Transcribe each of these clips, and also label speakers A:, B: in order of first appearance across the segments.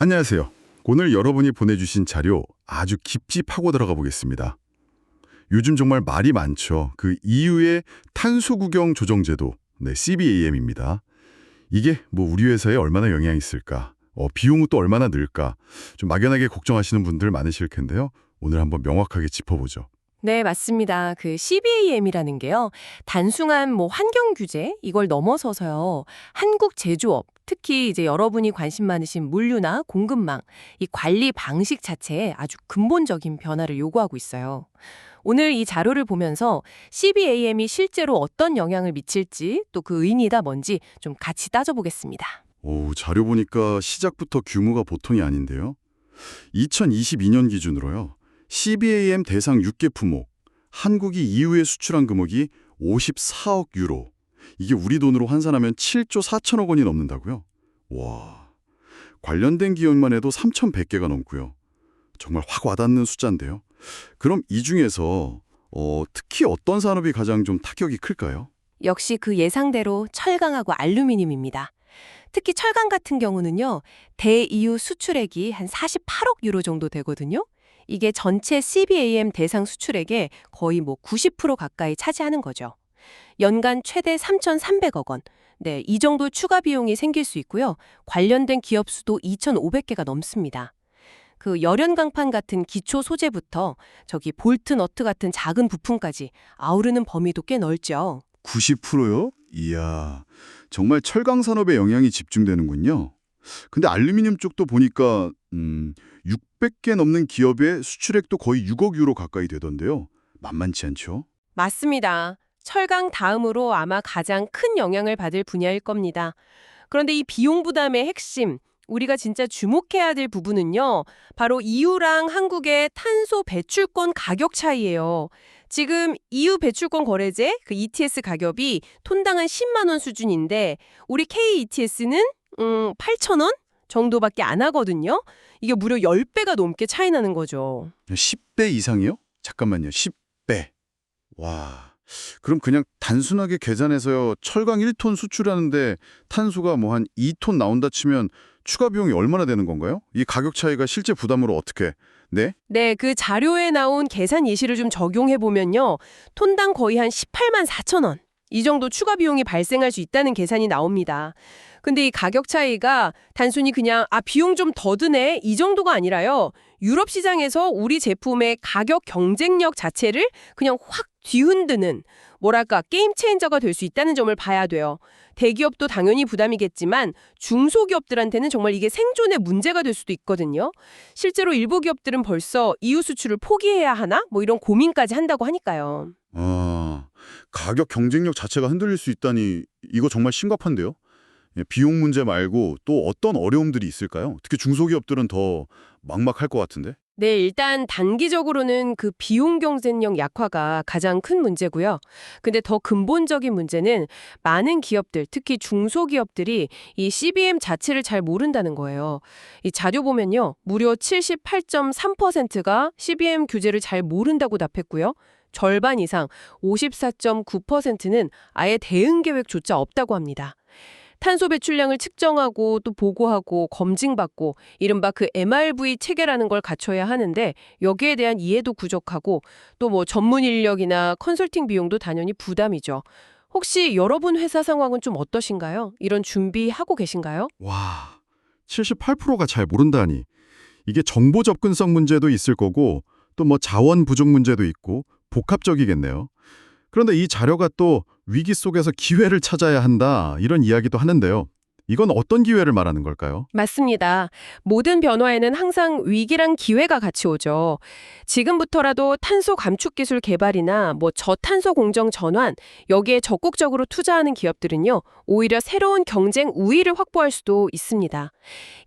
A: 안녕하세요. 오늘 여러분이 보내주신 자료 아주 깊이 파고 들어가 보겠습니다. 요즘 정말 말이 많죠. 그 EU의 탄소 구경 조정 제도, CBAM입니다. 이게 뭐 우리 회사에 얼마나 영향이 있을까? 비용은 또 얼마나 늘까? 좀 막연하게 걱정하시는 분들 많으실 텐데요. 오늘 한번 명확하게 짚어보죠.
B: 네, 맞습니다. 그 CBAM이라는 게요. 단순한 환경 규제 이걸 넘어서서요. 한국 제조업, 특히 이제 여러분이 관심 많으신 물류나 공급망, 이 관리 방식 자체에 아주 근본적인 변화를 요구하고 있어요. 오늘 이 자료를 보면서 CBAM이 실제로 어떤 영향을 미칠지 또 그 의미가 뭔지 좀 같이 따져보겠습니다.
A: 오, 자료 보니까 시작부터 규모가 보통이 아닌데요. 2022년 기준으로요. CBAM 대상 6개 품목, 한국이 EU에 수출한 금액이 54억 유로. 이게 우리 돈으로 환산하면 7조 4천억 원이 넘는다고요? 와, 관련된 기업만 해도 3,100개가 넘고요. 정말 확 와닿는 숫자인데요. 그럼 이 중에서 특히 어떤 산업이 가장 좀 타격이 클까요?
B: 역시 그 예상대로 철강하고 알루미늄입니다. 특히 철강 같은 경우는요, 대EU 수출액이 한 48억 유로 정도 되거든요. 이게 전체 CBAM 대상 수출액의 거의 90% 가까이 차지하는 거죠. 연간 최대 3,300억 원. 네, 이 정도 추가 비용이 생길 수 있고요. 관련된 기업 수도 2,500개가 넘습니다. 그 열연 강판 같은 기초 소재부터 저기 볼트 너트 같은 작은 부품까지 아우르는 범위도 꽤 넓죠.
A: 90%요? 이야, 정말 철강 산업에 영향이 집중되는군요. 근데 알루미늄 쪽도 보니까 600개 넘는 기업의 수출액도 거의 6억 유로 가까이 되던데요. 만만치 않죠?
B: 맞습니다. 철강 다음으로 아마 가장 큰 영향을 받을 분야일 겁니다. 그런데 이 비용 부담의 핵심, 우리가 진짜 주목해야 될 부분은요. 바로 EU랑 한국의 탄소 배출권 가격 차이예요. 지금 EU 배출권 거래제, 그 ETS 가격이 톤당 한 10만 원 수준인데 우리 KETS는 8천 원 정도밖에 안 하거든요. 이게 무려 10배가 넘게 차이 나는 거죠.
A: 10배 이상이요? 잠깐만요. 10배. 와. 그럼 그냥 단순하게 계산해서요. 철강 1톤 수출하는데 탄소가 뭐 한 2톤 나온다 치면 추가 비용이 얼마나 되는 건가요? 이 가격 차이가 실제 부담으로 어떻게? 네?
B: 네, 그 자료에 나온 계산 예시를 좀 적용해 보면요. 톤당 거의 한 18만 4천 원. 이 정도 추가 비용이 발생할 수 있다는 계산이 나옵니다. 근데 이 가격 차이가 단순히 그냥 비용 좀 더 드네 이 정도가 아니라요. 유럽 시장에서 우리 제품의 가격 경쟁력 자체를 그냥 확 뒤흔드는 뭐랄까 게임 체인저가 될 수 있다는 점을 봐야 돼요. 대기업도 당연히 부담이겠지만 중소기업들한테는 정말 이게 생존의 문제가 될 수도 있거든요. 실제로 일부 기업들은 벌써 EU 수출을 포기해야 하나? 이런 고민까지 한다고 하니까요.
A: 가격 경쟁력 자체가 흔들릴 수 있다니 이거 정말 심각한데요? 예, 비용 문제 말고 또 어떤 어려움들이 있을까요? 특히 중소기업들은 더 막막할 것 같은데?
B: 네, 일단 단기적으로는 그 비용 경쟁력 약화가 가장 큰 문제고요. 근데 더 근본적인 문제는 많은 기업들, 특히 중소기업들이 이 CBM 자체를 잘 모른다는 거예요. 이 자료 보면요. 무려 78.3%가 CBM 규제를 잘 모른다고 답했고요. 절반 이상 54.9%는 아예 대응 계획조차 없다고 합니다. 탄소 배출량을 측정하고 또 보고하고 검증받고 이른바 그 MRV 체계라는 걸 갖춰야 하는데 여기에 대한 이해도 부족하고 또 전문 인력이나 컨설팅 비용도 당연히 부담이죠. 혹시 여러분 회사 상황은 좀 어떠신가요? 이런 준비하고 계신가요?
A: 와, 78%가 잘 모른다니. 이게 정보 접근성 문제도 있을 거고 또 뭐 자원 부족 문제도 있고 복합적이겠네요. 그런데 이 자료가 또 위기 속에서 기회를 찾아야 한다 이런 이야기도 하는데요. 이건 어떤 기회를 말하는 걸까요?
B: 맞습니다. 모든 변화에는 항상 위기랑 기회가 같이 오죠. 지금부터라도 탄소 감축 기술 개발이나 저탄소 공정 전환, 여기에 적극적으로 투자하는 기업들은요, 오히려 새로운 경쟁 우위를 확보할 수도 있습니다.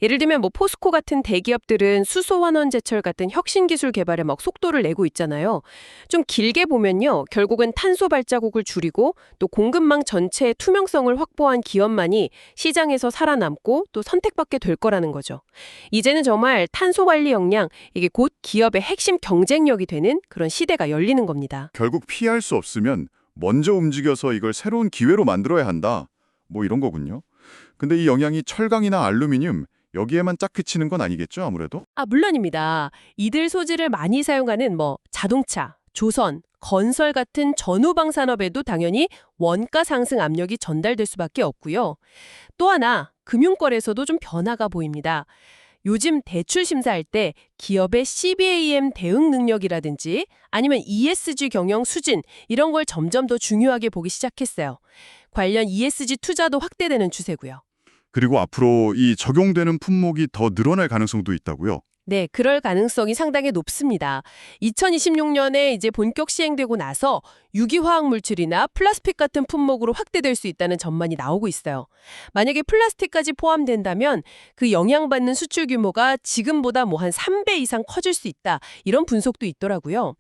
B: 예를 들면 포스코 같은 대기업들은 수소 환원 제철 같은 혁신 기술 개발에 속도를 내고 있잖아요. 좀 길게 보면요, 결국은 탄소 발자국을 줄이고 또 공급망 전체의 투명성을 확보한 기업만이 시장에서 살아남고 또 선택받게 될 거라는 거죠. 이제는 정말 탄소 관리 역량, 이게 곧 기업의 핵심 경쟁력이 되는 그런 시대가 열리는 겁니다.
A: 결국 피할 수 없으면 먼저 움직여서 이걸 새로운 기회로 만들어야 한다. 뭐 이런 거군요. 근데 이 영향이 철강이나 알루미늄,
C: 여기에만 짝 그치는 건 아니겠죠, 아무래도?
B: 물론입니다. 이들 소재를 많이 사용하는 자동차, 조선, 건설 같은 전후방 산업에도 당연히 원가 상승 압력이 전달될 수밖에 없고요. 또 하나, 금융권에서도 좀 변화가 보입니다. 요즘 대출 심사할 때 기업의 CBAM 대응 능력이라든지 아니면 ESG 경영 수진 이런 걸 점점 더 중요하게 보기 시작했어요. 관련 ESG 투자도 확대되는 추세고요.
C: 그리고 앞으로 이 적용되는 품목이 더 늘어날 가능성도 있다고요?
B: 네, 그럴 가능성이 상당히 높습니다. 2026년에 이제 본격 시행되고 나서 유기화학 물질이나 플라스틱 같은 품목으로 확대될 수 있다는 전망이 나오고 있어요. 만약에 플라스틱까지 포함된다면 그 영향받는 수출 규모가 지금보다 한 3배 이상 커질 수 있다. 이런 분석도 있더라고요.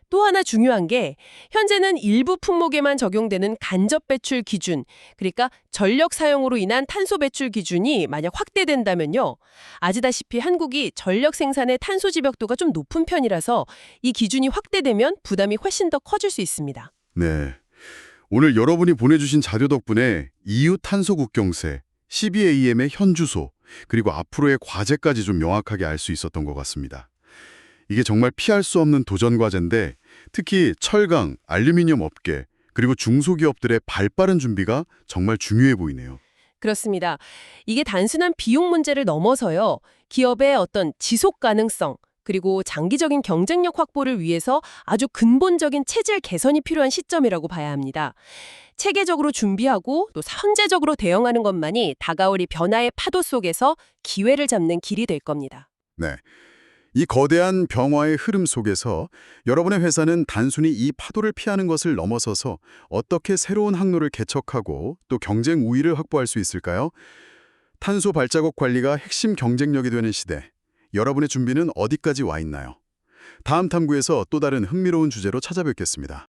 B: 또 하나 중요한 게 현재는 일부 품목에만 적용되는 간접 배출 기준, 그러니까 전력 사용으로 인한 탄소 배출 기준이 만약 확대된다면요. 아시다시피 한국이 전력 생산의 탄소 지벽도가 좀 높은 편이라서 이 기준이 확대되면 부담이 훨씬 더 커질 수 있습니다.
A: 네. 오늘 여러분이 보내주신 자료 덕분에 EU 탄소 국경세, CBAM의 현주소, 그리고 앞으로의 과제까지 좀 명확하게 알 수 있었던 것 같습니다. 이게 정말 피할 수 없는 도전 과제인데 특히 철강, 알루미늄 업계, 그리고 중소기업들의 발빠른 준비가 정말 중요해 보이네요.
B: 그렇습니다. 이게 단순한 비용 문제를 넘어서요. 기업의 어떤 지속 가능성, 그리고 장기적인 경쟁력 확보를 위해서 아주 근본적인 체질 개선이 필요한 시점이라고 봐야 합니다. 체계적으로 준비하고 또 선제적으로 대응하는 것만이 다가올 이 변화의 파도 속에서 기회를 잡는 길이 될 겁니다.
A: 네. 이 거대한 변화의 흐름 속에서 여러분의 회사는 단순히 이 파도를 피하는 것을 넘어서서 어떻게 새로운 항로를 개척하고 또 경쟁 우위를 확보할 수 있을까요? 탄소 발자국 관리가 핵심 경쟁력이 되는 시대. 여러분의 준비는 어디까지 와 있나요? 다음 탐구에서 또 다른 흥미로운 주제로 찾아뵙겠습니다.